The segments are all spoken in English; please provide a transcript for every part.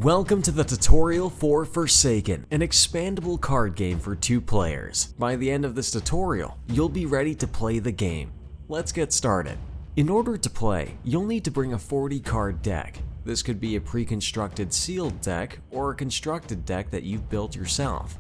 Welcome to the tutorial for Forsaken, an expandable card game for 2 players. By the end of this tutorial, you'll be ready to play the game. Let's get started. In order to play, you'll need to bring a 40 card deck. This could be a pre-constructed sealed deck or a constructed deck that you've built yourself.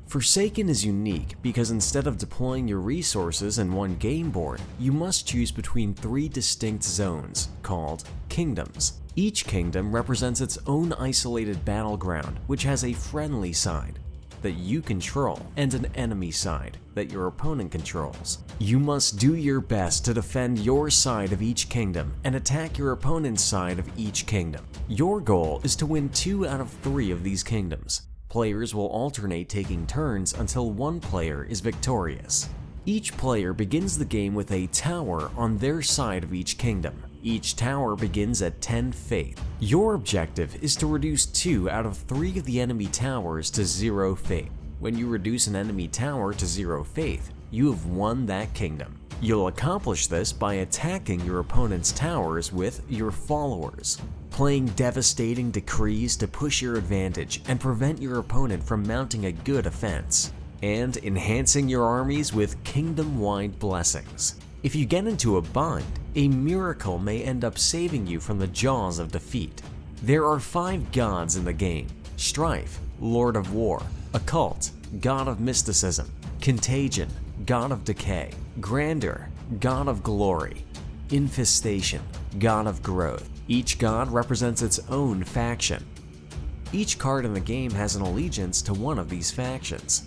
Forsaken is unique because instead of deploying your resources in one game board, you must choose between 3 distinct zones, called kingdoms. Each kingdom represents its own isolated battleground, which has a friendly side that you control and an enemy side that your opponent controls. You must do your best to defend your side of each kingdom and attack your opponent's side of each kingdom. Your goal is to win 2 out of 3 of these kingdoms. Players will alternate taking turns until one player is victorious. Each player begins the game with a tower on their side of each kingdom. Each tower begins at 10 faith. Your objective is to reduce 2 out of 3 of the enemy towers to 0 faith. When you reduce an enemy tower to 0 faith, you have won that kingdom. You'll accomplish this by attacking your opponent's towers with your followers, playing devastating decrees to push your advantage and prevent your opponent from mounting a good offense, and enhancing your armies with kingdom-wide blessings. If you get into a bind, a miracle may end up saving you from the jaws of defeat. There are 5 gods in the game: Strife, Lord of War; Occult, God of Mysticism; Contagion, God of Decay; Grandeur, God of Glory; Infestation, God of Growth. Each god represents its own faction. Each card in the game has an allegiance to one of these factions.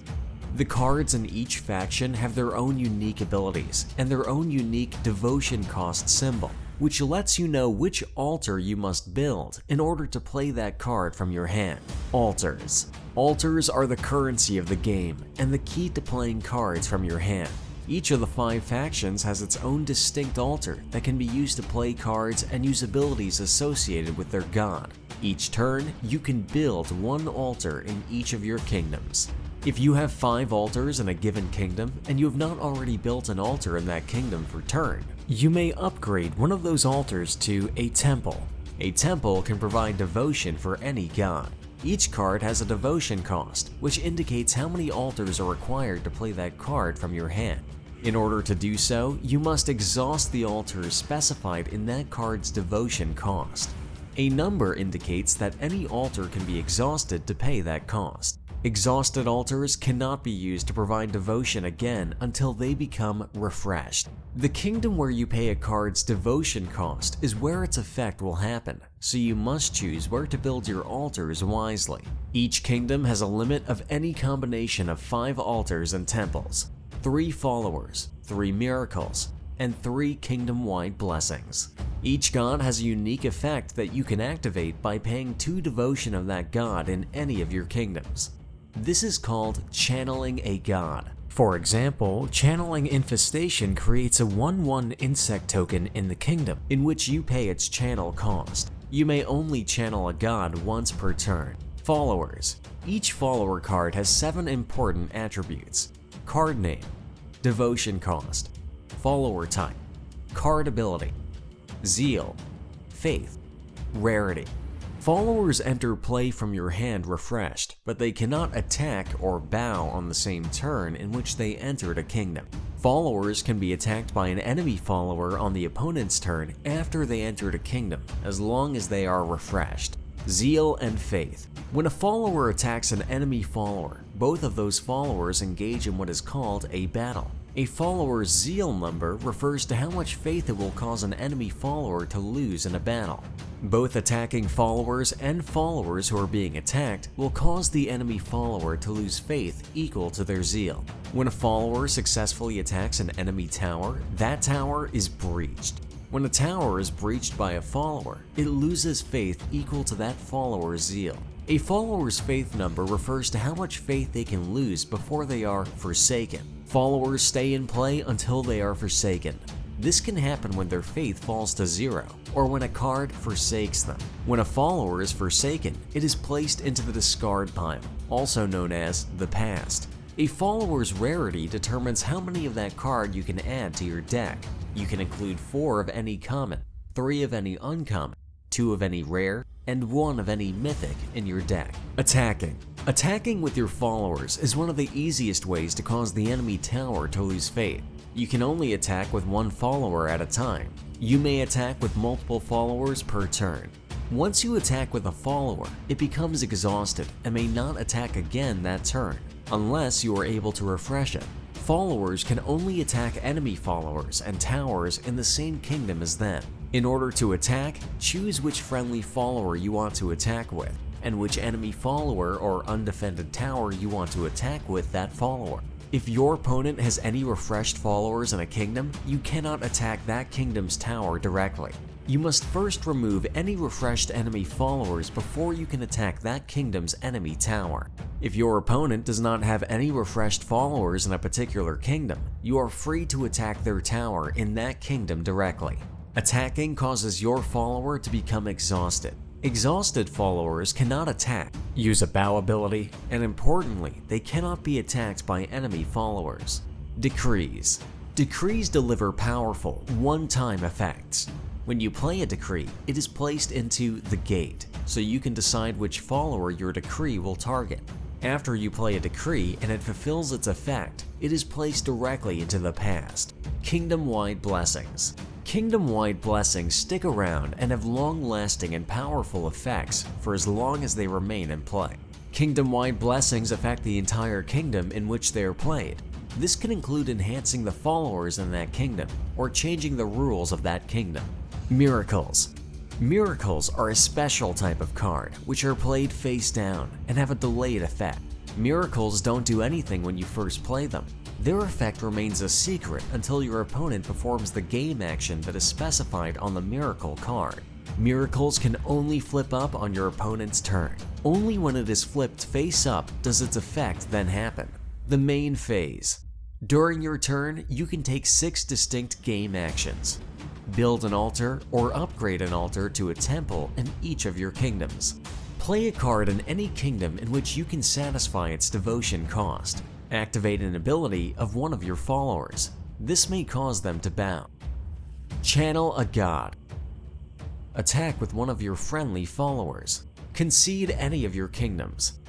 The cards in each faction have their own unique abilities and their own unique devotion cost symbol, which lets you know which altar you must build in order to play that card from your hand. Altars. Altars are the currency of the game and the key to playing cards from your hand. Each of the 5 factions has its own distinct altar that can be used to play cards and use abilities associated with their god. Each turn, you can build 1 altar in each of your kingdoms. If you have 5 altars in a given kingdom and you have not already built an altar in that kingdom for turn, you may upgrade one of those altars to a temple. A temple can provide devotion for any god. Each card has a devotion cost, which indicates how many altars are required to play that card from your hand. In order to do so, you must exhaust the altars specified in that card's devotion cost. A number indicates that any altar can be exhausted to pay that cost. Exhausted altars cannot be used to provide devotion again until they become refreshed. The kingdom where you pay a card's devotion cost is where its effect will happen, so you must choose where to build your altars wisely. Each kingdom has a limit of any combination of 5 altars and temples, 3 followers, 3 miracles, and 3 kingdom-wide blessings. Each god has a unique effect that you can activate by paying 2 devotion of that god in any of your kingdoms. This is called channeling a god. For example, channeling Infestation creates a 1/1 insect token in the kingdom, in which you pay its channel cost. You may only channel a god once per turn. Followers. Each follower card has 7 important attributes: card name, devotion cost, follower type, card ability, zeal, faith, rarity. Followers enter play from your hand refreshed, but they cannot attack or bow on the same turn in which they entered a kingdom. Followers can be attacked by an enemy follower on the opponent's turn after they entered a kingdom, as long as they are refreshed. Zeal and faith. When a follower attacks an enemy follower, both of those followers engage in what is called a battle. A follower's zeal number refers to how much faith it will cause an enemy follower to lose in a battle. Both attacking followers and followers who are being attacked will cause the enemy follower to lose faith equal to their zeal. When a follower successfully attacks an enemy tower, that tower is breached. When a tower is breached by a follower, it loses faith equal to that follower's zeal. A follower's faith number refers to how much faith they can lose before they are forsaken. Followers stay in play until they are forsaken. This can happen when their faith falls to 0, or when a card forsakes them. When a follower is forsaken, it is placed into the discard pile, also known as the past. A follower's rarity determines how many of that card you can add to your deck. You can include 4 of any common, 3 of any uncommon, 2 of any rare, and one of any mythic in your deck. Attacking. Attacking with your followers is one of the easiest ways to cause the enemy tower to lose faith. You can only attack with one follower at a time. You may attack with multiple followers per turn. Once you attack with a follower, it becomes exhausted and may not attack again that turn, unless you are able to refresh it. Followers can only attack enemy followers and towers in the same kingdom as them. In order to attack, choose which friendly follower you want to attack with, and which enemy follower or undefended tower you want to attack with that follower. If your opponent has any refreshed followers in a kingdom, you cannot attack that kingdom's tower directly. You must first remove any refreshed enemy followers before you can attack that kingdom's enemy tower. If your opponent does not have any refreshed followers in a particular kingdom, you are free to attack their tower in that kingdom directly. Attacking causes your follower to become exhausted. Exhausted followers cannot attack, use a bow ability, and importantly, they cannot be attacked by enemy followers. Decrees. Decrees deliver powerful, one-time effects. When you play a decree, it is placed into the gate, so you can decide which follower your decree will target. After you play a decree and it fulfills its effect, it is placed directly into the past. Kingdom-wide blessings. Kingdom-wide blessings stick around and have long-lasting and powerful effects for as long as they remain in play. Kingdom-wide blessings affect the entire kingdom in which they are played. This can include enhancing the followers in that kingdom or changing the rules of that kingdom. Miracles. Miracles are a special type of card which are played face down and have a delayed effect. Miracles don't do anything when you first play them. Their effect remains a secret until your opponent performs the game action that is specified on the miracle card. Miracles can only flip up on your opponent's turn. Only when it is flipped face up does its effect then happen. The main phase. During your turn, you can take 6 distinct game actions. Build an altar or upgrade an altar to a temple in each of your kingdoms. Play a card in any kingdom in which you can satisfy its devotion cost. Activate an ability of one of your followers. This may cause them to bow. Channel a god. Attack with one of your friendly followers. Concede any of your kingdoms.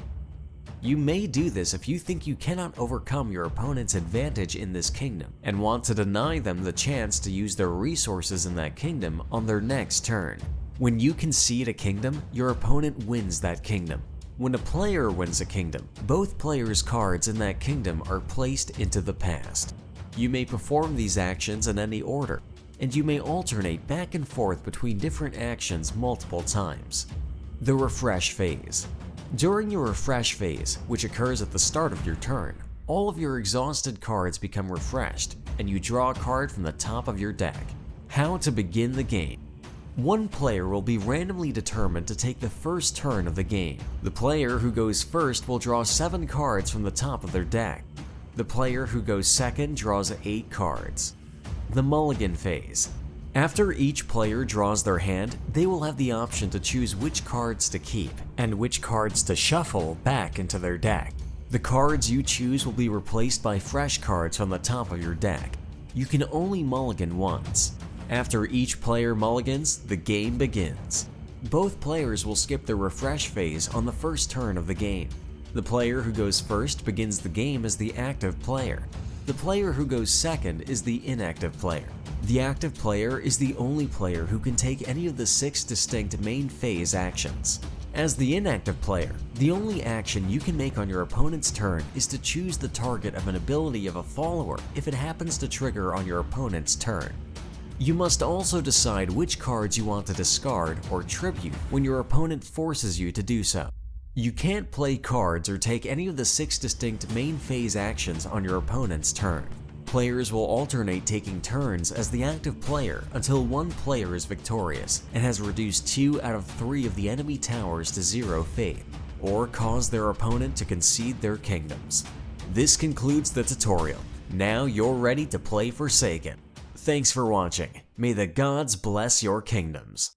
You may do this if you think you cannot overcome your opponent's advantage in this kingdom and want to deny them the chance to use their resources in that kingdom on their next turn. When you concede a kingdom, your opponent wins that kingdom. When a player wins a kingdom, both players' cards in that kingdom are placed into the past. You may perform these actions in any order, and you may alternate back and forth between different actions multiple times. The refresh phase. During your refresh phase, which occurs at the start of your turn, all of your exhausted cards become refreshed, and you draw a card from the top of your deck. How to begin the game. One player will be randomly determined to take the first turn of the game. The player who goes first will draw 7 cards from the top of their deck. The player who goes second draws 8 cards. The mulligan phase. After each player draws their hand, they will have the option to choose which cards to keep and which cards to shuffle back into their deck. The cards you choose will be replaced by fresh cards from the top of your deck. You can only mulligan once. After each player mulligans, the game begins. Both players will skip the refresh phase on the first turn of the game. The player who goes first begins the game as the active player. The player who goes second is the inactive player. The active player is the only player who can take any of the 6 distinct main phase actions. As the inactive player, the only action you can make on your opponent's turn is to choose the target of an ability of a follower if it happens to trigger on your opponent's turn. You must also decide which cards you want to discard or tribute when your opponent forces you to do so. You can't play cards or take any of the 6 distinct main phase actions on your opponent's turn. Players will alternate taking turns as the active player until one player is victorious and has reduced 2 out of 3 of the enemy towers to 0 faith, or caused their opponent to concede their kingdoms. This concludes the tutorial. Now you're ready to play Forsaken. Thanks for watching. May the gods bless your kingdoms.